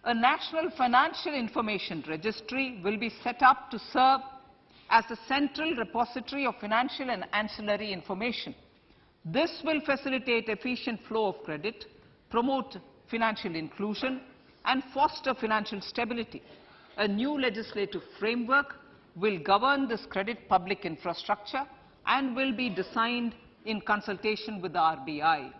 A national financial information registry will be set up to serve as a central repository of financial and ancillary information. This will facilitate efficient flow of credit, promote financial inclusion, and foster financial stability. A new legislative framework will govern this credit public infrastructure and will be designed in consultation with the RBI.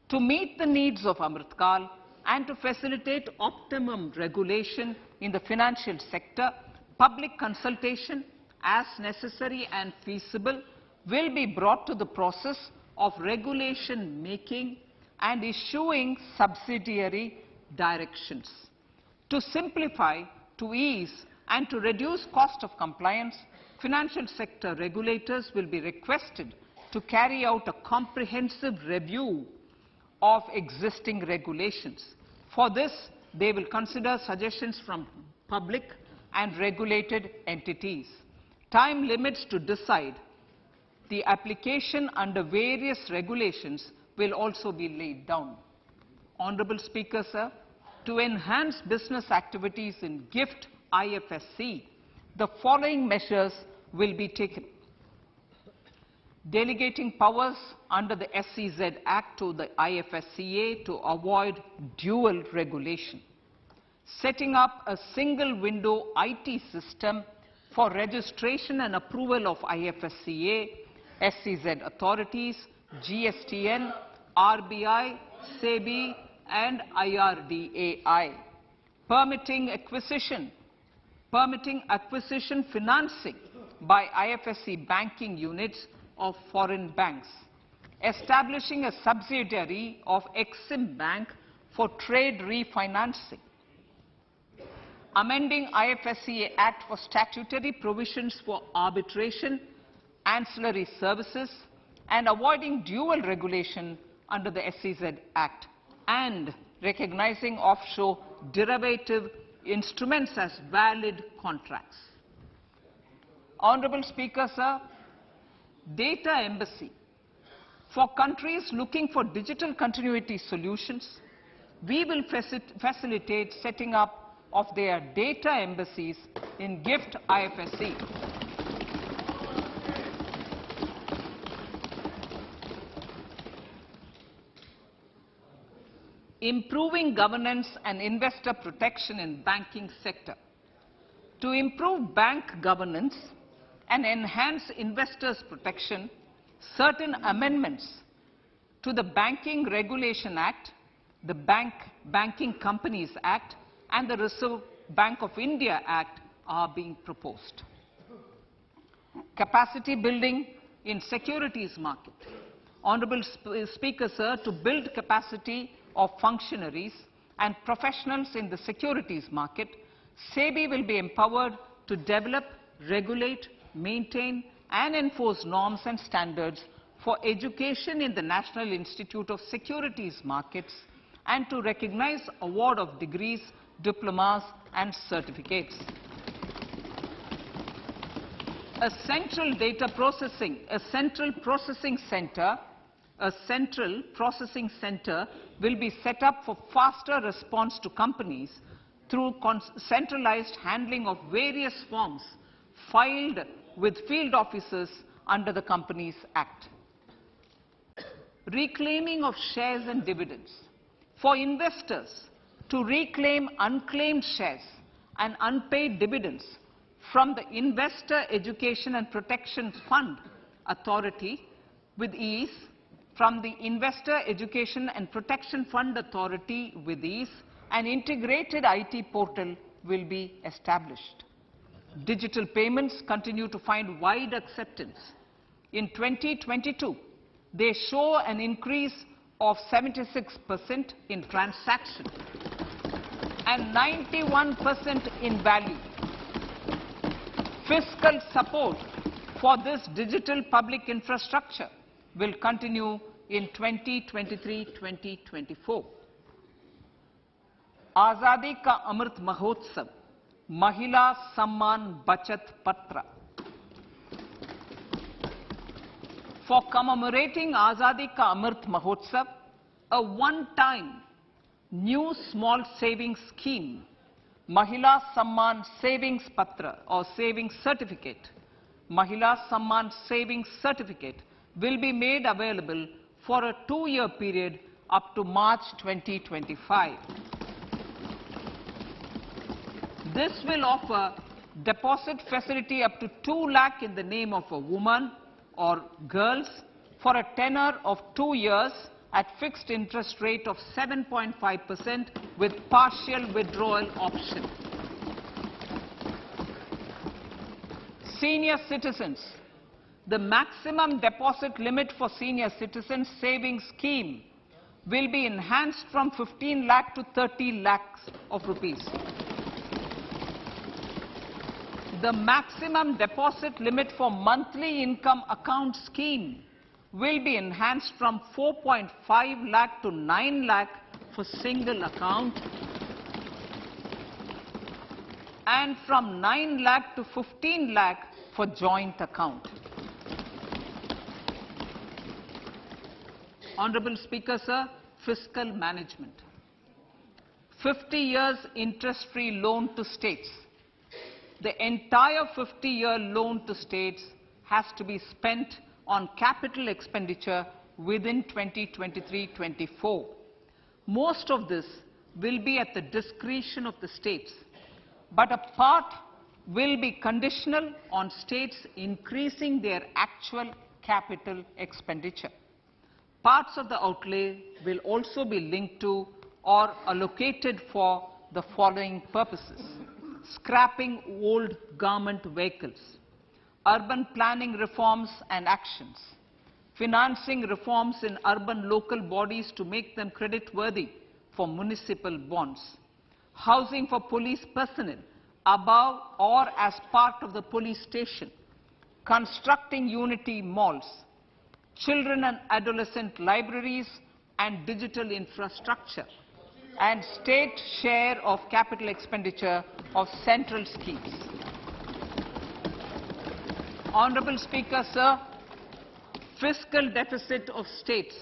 To meet the needs of Amrit Kal and to facilitate optimum regulation in the financial sector, public consultation, as necessary and feasible, will be brought to the process of regulation making and issuing subsidiary directions. To simplify, to ease, and to reduce cost of compliance, financial sector regulators will be requested to carry out a comprehensive review of existing regulations. For this, they will consider suggestions from public and regulated entities. Time limits to decide the application under various regulations will also be laid down. Honorable Speaker, sir, to enhance business activities in GIFT IFSC, the following measures will be taken. Delegating powers under the SEZ Act to the IFSCA to avoid dual regulation. Setting up a single window IT system for registration and approval of IFSCA, SEZ authorities, GSTN, RBI, SEBI, and IRDAI. Permitting acquisition financing by IFSC banking units of foreign banks. Establishing a subsidiary of Exim Bank for trade refinancing. Amending IFSCA Act for statutory provisions for arbitration, ancillary services, and avoiding dual regulation under the SEZ Act, and recognizing offshore derivative instruments as valid contracts. Honorable Speaker, sir, data embassy. For countries looking for digital continuity solutions, we will facilitate setting up of their data embassies in GIFT IFSC. Improving governance and investor protection in banking sector. To improve bank governance and enhance investors' protection, certain amendments to the Banking Regulation Act, the Banking Companies Act, and the Reserve Bank of India Act are being proposed. Capacity building in securities market. Honorable Speaker, sir, to build capacity of functionaries and professionals in the securities market, SEBI will be empowered to develop, regulate, maintain and enforce norms and standards for education in the National Institute of Securities Markets and to recognize award of degrees, diplomas and certificates. A central processing center will be set up for faster response to companies through centralized handling of various forms filed with field officers under the Companies Act. Reclaiming of shares and dividends. For investors to reclaim unclaimed shares and unpaid dividends from the Investor Education and Protection Fund Authority with ease, from the Investor Education and Protection Fund Authority with ease, an integrated IT portal will be established. Digital payments continue to find wide acceptance. In 2022, they show an increase of 76% in transaction and 91% in value. Fiscal support for this digital public infrastructure will continue in 2023-2024. Azadi Ka Amrit Mahotsav, Mahila Samman Bachat Patra. For commemorating Azadi Ka Amrit Mahotsav, a one-time new small savings scheme, Mahila Samman Savings Patra or Savings Certificate, Mahila Samman Savings Certificate will be made available for a 2-year period up to March 2025. This will offer deposit facility up to 2 lakh in the name of a woman or girls for a tenure of 2 years at fixed interest rate of 7.5% with partial withdrawal option. Senior citizens. The maximum deposit limit for senior citizens savings scheme will be enhanced from 15 lakh to 30 lakhs of rupees. The maximum deposit limit for monthly income account scheme will be enhanced from 4.5 lakh to 9 lakh for single account and from 9 lakh to 15 lakh for joint account. Honorable Speaker, sir, fiscal management. 50 years interest-free loan to states. The entire 50-year loan to states has to be spent on capital expenditure within 2023-24. Most of this will be at the discretion of the states, but a part will be conditional on states increasing their actual capital expenditure. Parts of the outlay will also be linked to or allocated for the following purposes: scrapping old government vehicles, urban planning reforms and actions, financing reforms in urban local bodies to make them credit-worthy for municipal bonds, housing for police personnel above or as part of the police station, constructing unity malls, children and adolescent libraries and digital infrastructure, and state share of capital expenditure of central schemes. Honorable Speaker, sir, fiscal deficit of states.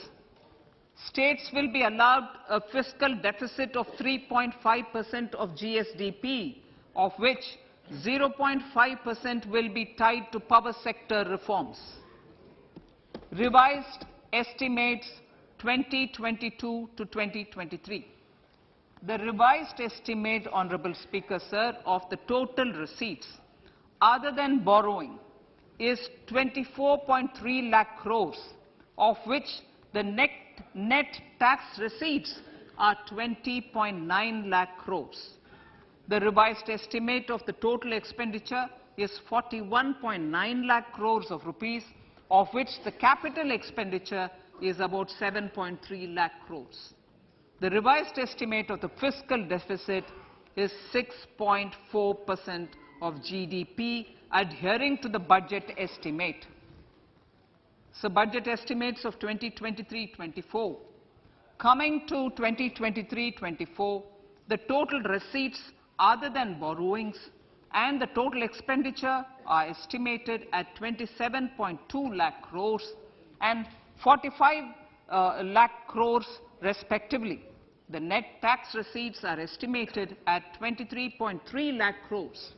States will be allowed a fiscal deficit of 3.5% of GSDP, of which 0.5% will be tied to power sector reforms. Revised estimates 2022 to 2023. The revised estimate, Honorable Speaker, sir, of the total receipts other than borrowing is 24.3 lakh crores, of which the net tax receipts are 20.9 lakh crores. The revised estimate of the total expenditure is 41.9 lakh crores of rupees, of which the capital expenditure is about 7.3 lakh crores. The revised estimate of the fiscal deficit is 6.4% of GDP, adhering to the budget estimate. So budget estimates of 2023-24. Coming to 2023-24, the total receipts other than borrowings and the total expenditure are estimated at 27.2 lakh crores and 45 lakh crores respectively. The net tax receipts are estimated at 23.3 lakh crores.